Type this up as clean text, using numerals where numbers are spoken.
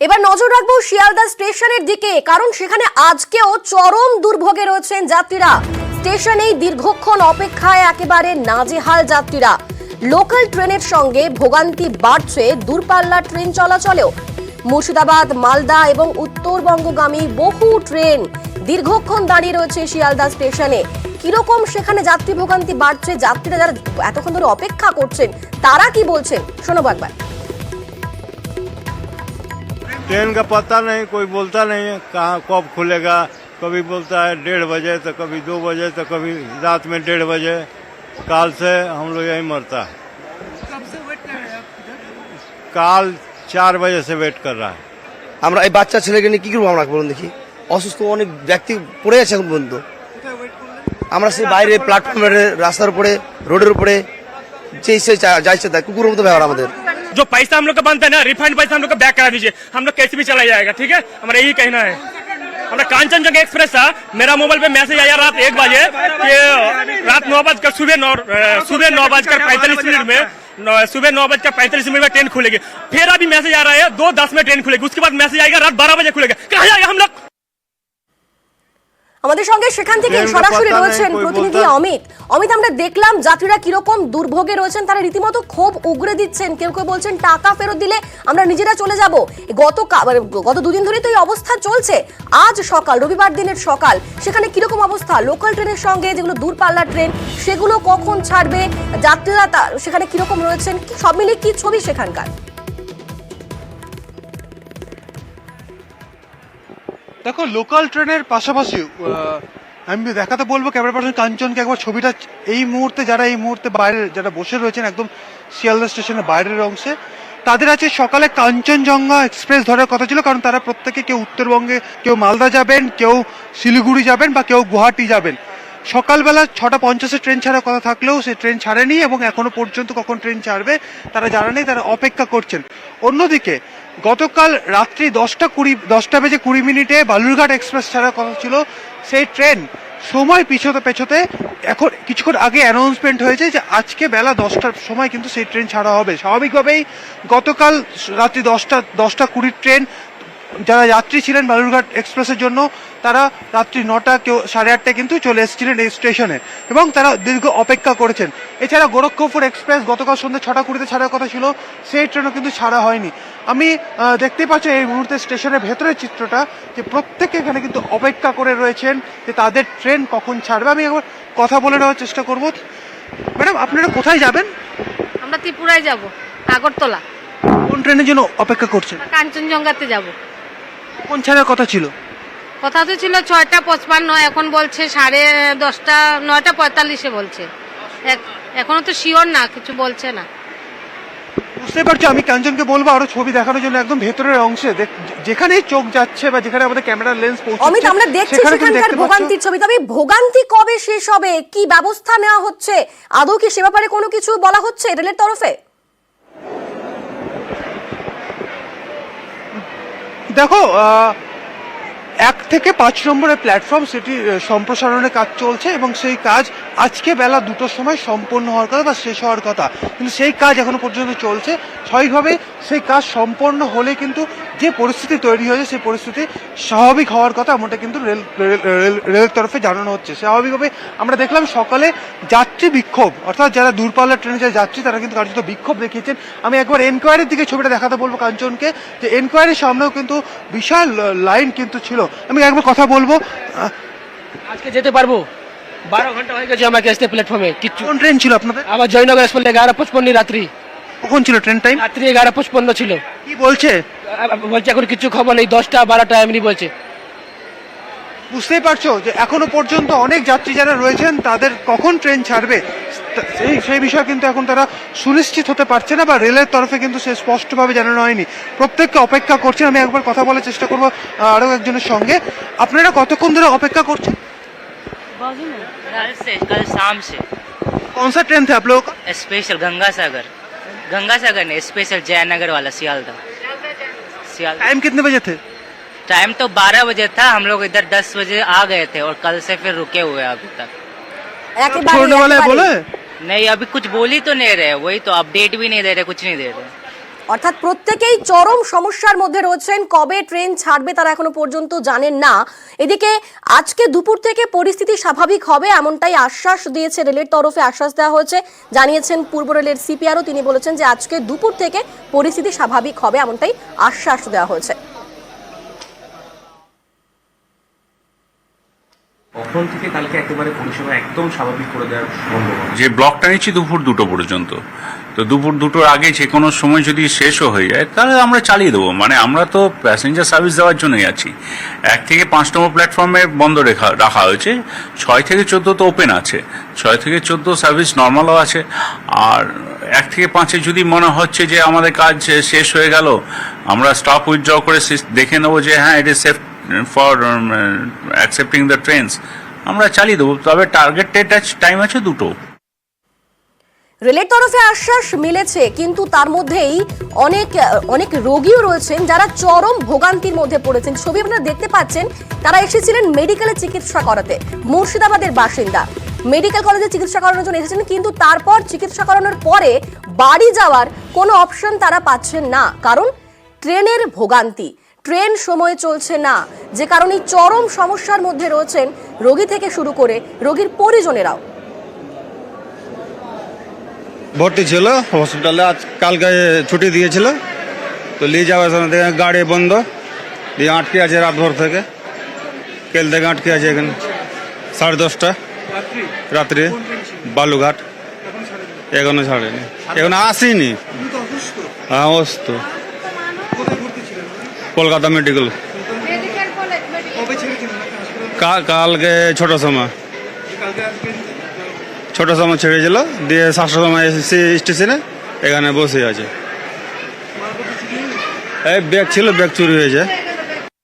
এবার নজর রাখবো শিয়ালদা স্টেশনের দিকে, কারণ সেখানে আজকেও চরম দুর্ভোগে রয়েছেন যাত্রীরা। স্টেশনেই দীর্ঘক্ষণ অপেক্ষায় একেবারে নাজেহাল যাত্রীরা। লোকাল ট্রেনের সঙ্গে ভোগান্তি বাড়ছে দূরপাল্লার ট্রেন চলাচলেও। মুর্শিদাবাদ, মালদা এবং উত্তরবঙ্গগামী বহু ট্রেন দীর্ঘক্ষণ দাঁড়িয়ে রয়েছে শিয়ালদা স্টেশনে। কিরকম সেখানে যাত্রী ভোগান্তি বাড়ছে, যাত্রীরা যারা এতক্ষণ ধরে অপেক্ষা করছেন তারা কি বলছেন শোনো একবার। ट्रेन का पता नहीं, कोई बोलता नहीं है कहाँ कब खुलेगा। कभी बोलता है 1:30 बजे, तो कभी 2 बजे, तो कभी रात में 1:30 बजे। काल से हम लोग यही मरता है। कब से वेट कर रहे हैं आप इधर? काल 4 बजे से वेट कर रहा है। আমরা এই বাচ্চা ছেলেকে নিয়ে কি করবো আমরা বলুন দেখি, অসুস্থ অনেক ব্যক্তি পড়ে আছে এখন পর্যন্ত। কোথায় ওয়েট করলেন? আমরা সেই বাইরে প্ল্যাটফর্মের রাস্তার উপরে, রোডের উপরে যে সে যাইছে তাই কুকুরের মতো ব্যাপার আমাদের। जो पैसा हम लोग का बनता है ना, रिफंड पैसा हम लोग का बैक करा दीजिए, हम लोग कैसे भी चला जाएगा। ठीक है, हमारा यही कहना है। हमारा कांचनजंगा एक्सप्रेस था, मेरा मोबाइल पे मैसेज आया रात 1 बजे कि रात 9 बजकर सुबह 9:45 में सुबह 9:45 में ट्रेन खुलेगी। फिर अभी मैसेज आ रहा है 2:10 में ट्रेन खुलेगी, उसके बाद मैसेज आएगा रात 12 बजे खुलेगा। कहाँ जाएगा हम लोग? আমাদের সঙ্গে সেখান থেকে সরাসরি রয়েছেন প্রতিনিধি অমিত। অমিত, আমরা দেখলাম যাত্রীরা কিরকম দুর্ভোগে রয়েছেন, তারা রীতিমতো ক্ষোভ উগরে দিচ্ছেন। কেউ কেউ বলছেন টাকা ফেরত দিলে আমরা নিজেরা চলে যাব। গত দুদিন ধরে তো এই অবস্থা চলছে। আজ সকাল, রবিবার দিনের সকাল, সেখানে কিরকম অবস্থা? লোকাল ট্রেনের সঙ্গে যেগুলো দূরপাল্লার ট্রেন সেগুলো কখন ছাড়বে, যাত্রীরা সেখানে কিরকম রয়েছেন, সব মিলিয়ে কি ছবি সেখানকার? দেখো, লোকাল ট্রেনের পাশাপাশি আমি দেখাতে বলবো ক্যামেরা পার্সন কাঞ্চনকে একবার ছবিটা। এই মুহূর্তে বাইরে যারা বসে রয়েছেন একদম শিয়ালদা স্টেশনের বাইরের অংশে, তাদের আছে সকালে কাঞ্চনজঙ্ঘা এক্সপ্রেস ধরার কথা ছিল, কারণ তারা প্রত্যেকে কেউ উত্তরবঙ্গে, কেউ মালদা যাবেন, কেউ শিলিগুড়ি যাবেন বা কেউ গুয়াহাটি যাবেন। সকালবেলা 6:50 ট্রেন ছাড়ার কথা থাকলেও সে ট্রেন ছাড়েনি এবং এখনো পর্যন্ত কখন ট্রেন ছাড়বে তারা জানা নেই, তারা অপেক্ষা করছেন। অন্যদিকে গতকাল রাত্রি 10:20 বালুরঘাট এক্সপ্রেস ছাড়ার কথা ছিল, সেই ট্রেন সময় পিছোতে এখন কিছুক্ষণ আগে অ্যানাউন্সমেন্ট হয়েছে যে আজকে বেলা 10টার সময় কিন্তু সেই ট্রেন ছাড়া হবে। স্বাভাবিকভাবেই গতকাল রাত্রি 10:20 ট্রেন যারা যাত্রী ছিলেন বালুরঘাট এক্সপ্রেসের জন্য, তারা রাত্রি 9টা, কেউ 8:30 কিন্তু চলে এসেছিলেন এই স্টেশনে এবং তারা দীর্ঘ অপেক্ষা করেছেন। এছাড়া গোরক্ষপুর এক্সপ্রেস গতকাল সন্ধ্যে 6:20 ছাড়ার কথা ছিল, সেই ট্রেনও কিন্তু ছাড়া হয়নি। আমি দেখতে পাচ্ছি এই মুহূর্তে স্টেশনের ভেতরের চিত্রটা, যে প্রত্যেকে এখানে কিন্তু অপেক্ষা করে রয়েছেন যে তাদের ট্রেন কখন ছাড়বে। আমি একবার কথা বলে নেওয়ার চেষ্টা করব। ম্যাডাম, আপনারা কোথায় যাবেন? আমরা ত্রিপুরায় যাব, আগরতলা। কোন ট্রেনের জন্য অপেক্ষা করছেন? কাঞ্চনজঙ্ঘাতে যাব। কোন ছাড়ার কথা ছিল? কথা তো ছিল 6:55, এখন বলছে 10:30, 9:45 বলছে। এখনো তো শিওর না, কিছু বলছে না। বুঝতে পারছো, আমি কাঞ্চনকে বলবো আরো ছবি দেখানোর জন্য একদম ভেতরের অংশে, যেখানেই চোখ যাচ্ছে বা যেখানে আমাদের ক্যামেরার লেন্স পৌঁছচ্ছে। অমিত, আমরা দেখছি সেখানকার ভোগান্তির ছবি, তবে ভোগান্তি কবে শেষ হবে, কি ব্যবস্থা নেওয়া হচ্ছে, আদৌ কি সে ব্যাপারে কোনো কিছু বলা হচ্ছে রেলের তরফে? দেখো, 1 থেকে 5 নম্বরের প্ল্যাটফর্ম সেটি সম্প্রসারণের কাজ চলছে এবং সেই কাজ আজকে বেলা 2টোর সময় সম্পন্ন হওয়ার কথা বা শেষ হওয়ার কথা, কিন্তু সেই কাজ এখনো পর্যন্ত চলছে। স্বাভাবিকভাবে সেই কাজ সম্পন্ন হলে কিন্তু যে পরিস্থিতি তৈরি হয়েছে সেই পরিস্থিতি স্বাভাবিক হওয়ার কথা, এমনটা কিন্তু রেলের তরফে জানানো হচ্ছে। স্বাভাবিকভাবে আমরা দেখলাম সকালে যাত্রী বিক্ষোভ, অর্থাৎ যারা দূরপাল্লার ট্রেনে যারা যাত্রী তারা কিন্তু কার্যত বিক্ষোভ দেখিয়েছেন। আমি একবার এনকোয়ারির দিকে ছবিটা দেখাতে বলবো কাঞ্চনকে, যে এনকোয়ারির সামনেও কিন্তু বিশাল লাইন কিন্তু ছিল। আমি একবার কথা বলবো। আজকে যেতে পারবো, 12 ঘন্টা হয়ে গেছে আমাকে আসতে প্ল্যাটফর্মে। কিছু কোন ট্রেন ছিল আপনাদের? আবার জয়নগর এক্সপ্রেস 11:55 রাত্রি। কখন ছিল ট্রেন টাইম? রাত্রি 11:55 ছিল। কি বলছে? বলছে এখন কিছু খবর নেই, 10টা 12টা এমনি বলছে। বুঝতেই পারছো যে এখনো পর্যন্ত অনেক যাত্রী যারা রয়েছেন তাদের কখন ট্রেন ছাড়বে সেই বিষয়ে কিন্তু এখন তারা সুনিশ্চিত হতে পারছে না, বা রেলের তরফে কিন্তু সে স্পষ্টভাবে জানানো হয়নি। প্রত্যেককে অপেক্ষা করছেন। আমি একবার কথা বলার চেষ্টা করবো আরো একজনের সঙ্গে। আপনারা কতক্ষণ ধরে অপেক্ষা করছেন? कल शाम से। कौन सा ट्रेन थे आप लोगों का? स्पेशल गंगासागर नहीं, स्पेशल जयनगर वाला सियालदह। टाइम कितने बजे थे? टाइम तो 12 बजे था, हम लोग इधर 10 बजे आ गए थे और कल से फिर रुके हुए अभी तक। छोड़ने वाले बोले? नहीं, अभी कुछ बोल ही तो नहीं रहे, वही तो अपडेट भी नहीं दे रहे, कुछ नहीं दे रहे। অর্থাৎ প্রত্যেকেই চরম সমস্যার মধ্যে রয়েছেন। কবে ট্রেন ছাড়বে তারা এখনো পর্যন্ত জানেন না। এদিকে আজকে দুপুর থেকে পরিস্থিতি স্বাভাবিক হবে এমনটাই আশ্বাস দিয়েছে রেলের তরফে, আশ্বাস দেওয়া হয়েছে। জানিয়েছেন পূর্ব রেলের সিপিআরও, তিনি বলেছেন যে আজকে দুপুর থেকে পরিস্থিতি স্বাভাবিক হবে এমনটাই আশ্বাস দেওয়া হয়েছে। কখন থেকে কালকে একেবারে পরিষেবা একদম স্বাভাবিক করে দেওয়ার সম্ভব? যে ব্লকটা নিচ্ছি দুপুর 2টো পর্যন্ত, তো দুপুর 2টোর আগে যে কোনো সময় যদি শেষও হয়ে যায় তাহলে আমরা চালিয়ে দেবো। মানে আমরা তো প্যাসেঞ্জার সার্ভিস দেওয়ার জন্যই আছি। 1 থেকে 5 নম্বর প্ল্যাটফর্মে বন্ধ রাখা হয়েছে, 6 থেকে 14 তো ওপেন আছে, 6 থেকে 14 সার্ভিস নর্মালও আছে। আর 1 থেকে 5-এ যদি মনে হচ্ছে যে আমাদের কাজ শেষ হয়ে গেল, আমরা স্টপ উইথড্র করে দেখে নেবো যে হ্যাঁ it is safe for accepting the trains, আমরা চালিয়ে দেবো। তবে টার্গেটেড টাইম আছে 2টো। রেলের তরফে আশ্বাস মিলেছে, কিন্তু তার মধ্যেই অনেক রোগীও রয়েছেন যারা চরম ভোগান্তির মধ্যে পড়েছেন। ছবি আপনারা দেখতে পাচ্ছেন, তারা এসেছিলেন মেডিকেলে চিকিৎসা করাতে, মুর্শিদাবাদের বাসিন্দা। মেডিকেল কলেজে চিকিৎসা করানোর জন্য এসেছেন, কিন্তু তারপর চিকিৎসা করানোর পরে বাড়ি যাওয়ার কোনো অপশন তারা পাচ্ছেন না, কারণ ট্রেনের ভোগান্তি। ট্রেন সময় চলছে না, যে কারণে চরম সমস্যার মধ্যে রয়েছেন রোগী থেকে শুরু করে রোগীর পরিজনেরাও। ভর্তি ছিল হসপিটালে, আজ কালকে ছুটি দিয়েছিল, তো নিয়ে যাওয়ার সময় দেখে গাড়ি বন্ধ, দিয়ে আটকে আছে রাত ভোর থেকে, কেল থেকে আটকে আছে এখানে 10:30 রাত্রে বালুঘাট। এখনো ছাড়েনি, এখনো আসেনি। হ্যাঁ অসুস্থ, কলকাতা মেডিকেল। কালকে ছোট সময় ছেড়েছিল, দিয়ে 7টার সময় এসে স্টেশনে এখানে বসে আছে। এই ব্যাগ ছিল, ব্যাগ চুরি হয়েছে।